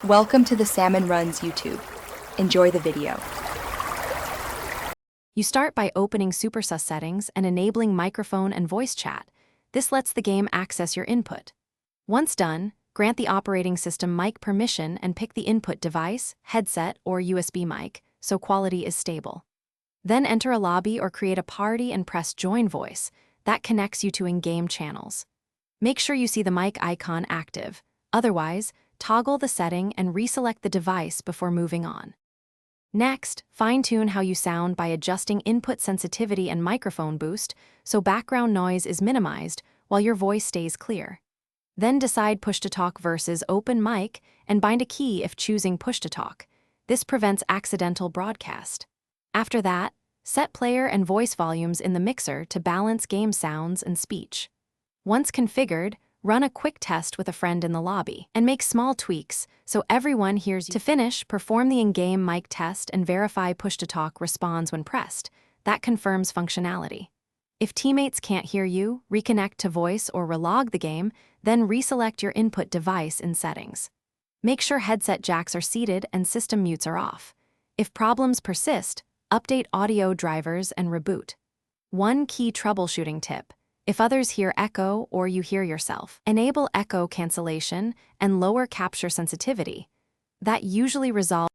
Welcome to the Salmon Runs YouTube. Enjoy the video. You start by opening SuperSUS settings and enabling microphone and voice chat. This lets the game access your input. Once done, grant the operating system mic permission and pick the input device, headset, or USB mic, so quality is stable. Then enter a lobby or create a party and press Join Voice. That connects you to in-game channels. Make sure you see the mic icon active. Otherwise, toggle the setting and reselect the device before moving on. Next, fine-tune how you sound by adjusting input sensitivity and microphone boost so background noise is minimized while your voice stays clear. Then decide push-to-talk versus open mic and bind a key if choosing push-to-talk. This prevents accidental broadcast. After that, set player and voice volumes in the mixer to balance game sounds and speech. Once configured, run a quick test with a friend in the lobby and make small tweaks so everyone hears you. To finish, perform the in-game mic test and verify push-to-talk responds when pressed. That confirms functionality. If teammates can't hear you, reconnect to voice or relog the game, then reselect your input device in settings. Make sure headset jacks are seated and system mutes are off. If problems persist, update audio drivers and reboot. One key troubleshooting tip: if others hear echo or you hear yourself, enable echo cancellation and lower capture sensitivity. That usually resolves.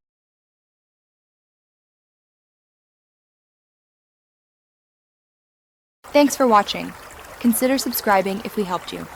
Thanks for watching. Consider subscribing if we helped you.